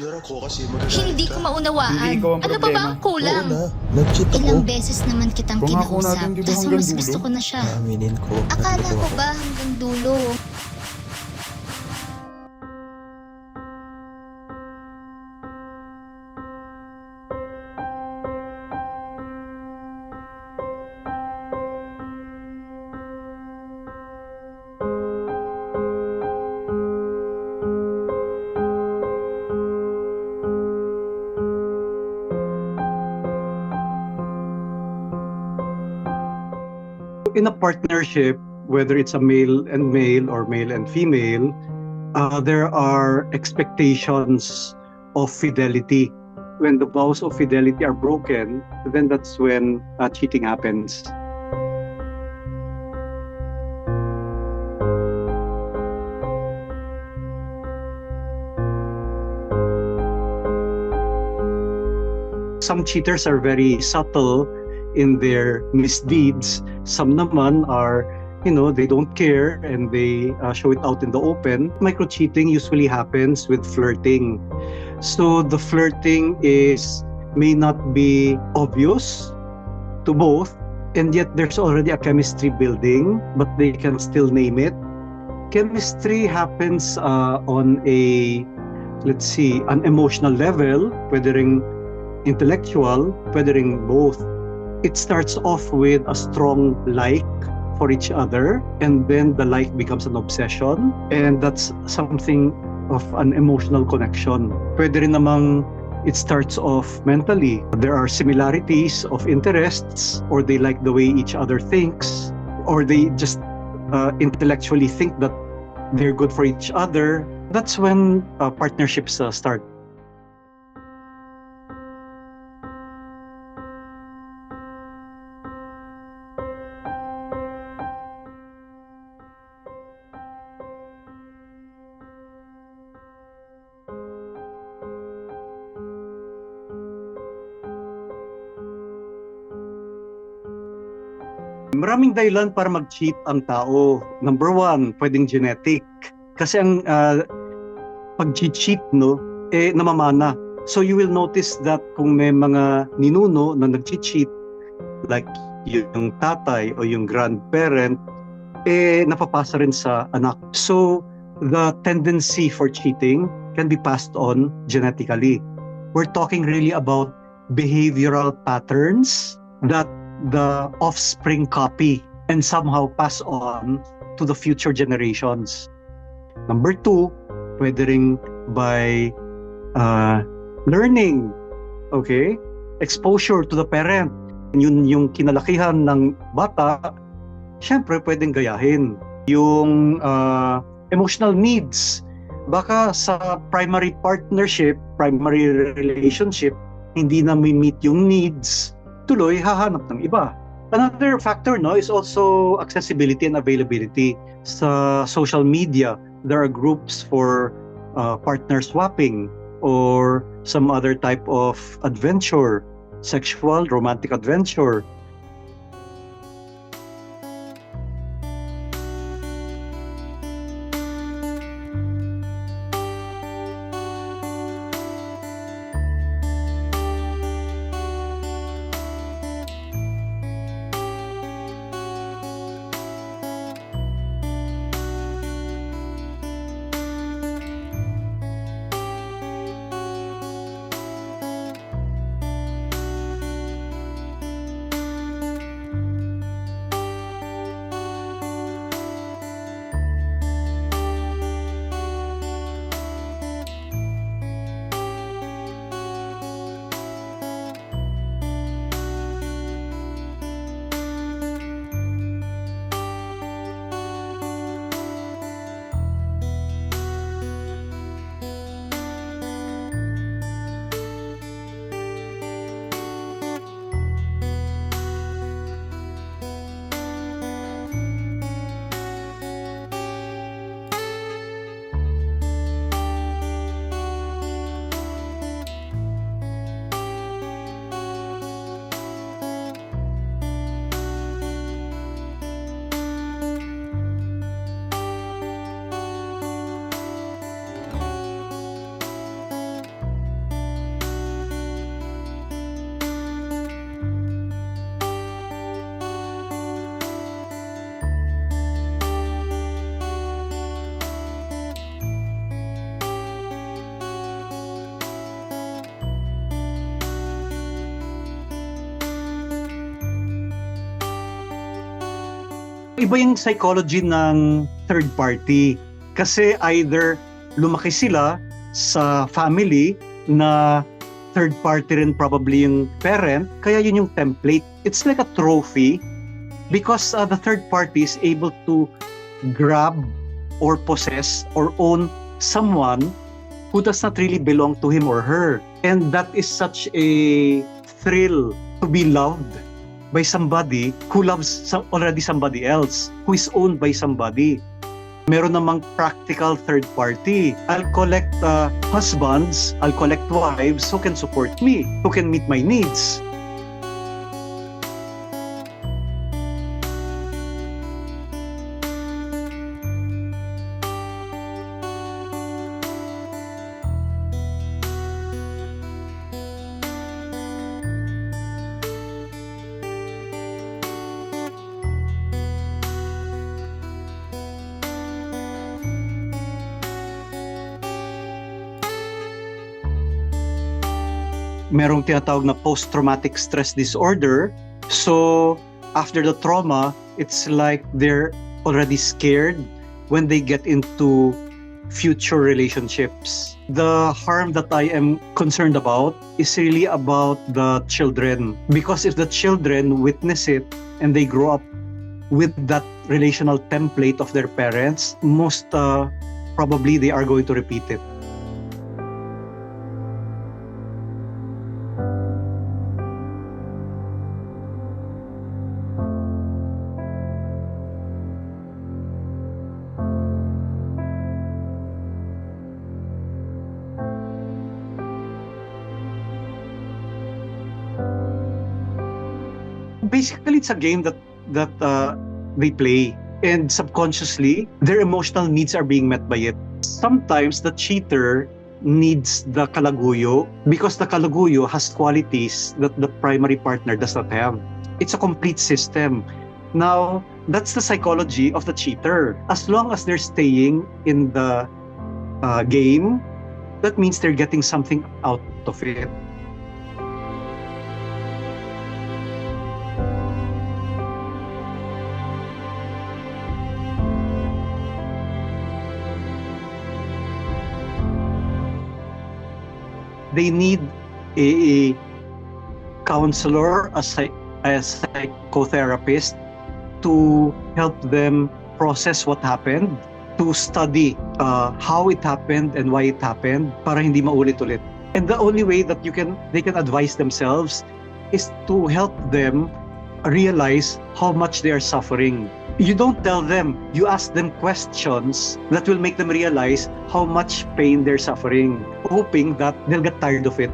Dinner ako kasi magagalit Hindi ka. ko maunawaan. Hindi ikaw ang Ano pa ba problema. ang kulang? Oo na, nag-cheat ako. Ilang beses naman kitang Kung ako kinausap, natin, di ba kaso hanggang mas gusto dulo? ko na siya. Aaminin ko. Akala nagloko ko ako. ba hanggang dulo? In a partnership, whether it's a male and male or male and female, there are expectations of fidelity. When the vows of fidelity are broken, then that's when cheating happens. Some cheaters are very subtle in their misdeeds. Some naman are, they don't care and they show it out in the open. Micro-cheating usually happens with flirting. So the flirting may not be obvious to both, and yet there's already a chemistry building, but they can still name it. Chemistry happens on an emotional level, whether intellectual, whether both. It starts off with a strong like for each other, and then the like becomes an obsession, and that's something of an emotional connection. Pwede rin namang it starts off mentally. There are similarities of interests, or they like the way each other thinks, or they just intellectually think that they're good for each other. That's when partnerships start. Maraming dahilan para mag-cheat ang tao. Number one, pwedeng genetic. Kasi ang pag-cheat, namamana. So you will notice that kung may mga ninuno na nag-cheat, like yung tatay o yung grandparent, napapasa rin sa anak. So the tendency for cheating can be passed on genetically. We're talking really about behavioral patterns that the offspring copy and somehow pass on to the future generations. Number two, pwede rin by learning, okay? Exposure to the parent. Yun yung kinalakihan ng bata, syempre pwedeng gayahin. Yung emotional needs, baka sa primary partnership, primary relationship, hindi na may meet yung needs, tuloy hahanap ng iba. Another factor is also accessibility and availability. Sa social media, there are groups for partner swapping or some other type of adventure, sexual, romantic adventure. Iba yung psychology ng third party. Kasi either lumaki sila sa family na third party rin probably yung parent, kaya yun yung template. It's like a trophy because the third party is able to grab or possess or own someone who does not really belong to him or her. And that is such a thrill to be loved by somebody who loves already somebody else, who is owned by somebody. Meron namang practical third party. I'll collect husbands, I'll collect wives who can support me, who can meet my needs. Merong tinatawag na post-traumatic stress disorder. So, after the trauma, it's like they're already scared when they get into future relationships. The harm that I am concerned about is really about the children. Because if the children witness it and they grow up with that relational template of their parents, most probably they are going to repeat it. Basically, it's a game that they play, and subconsciously, their emotional needs are being met by it. Sometimes the cheater needs the kalaguyo because the kalaguyo has qualities that the primary partner does not have. It's a complete system. Now, that's the psychology of the cheater. As long as they're staying in the game, that means they're getting something out of it. They need a counselor, a psychotherapist to help them process what happened, to study how it happened and why it happened para hindi maulit-ulit. And the only way that they can advise themselves is to help them realize how much they are suffering. You don't tell them, you ask them questions that will make them realize how much pain they're suffering, hoping that they'll get tired of it.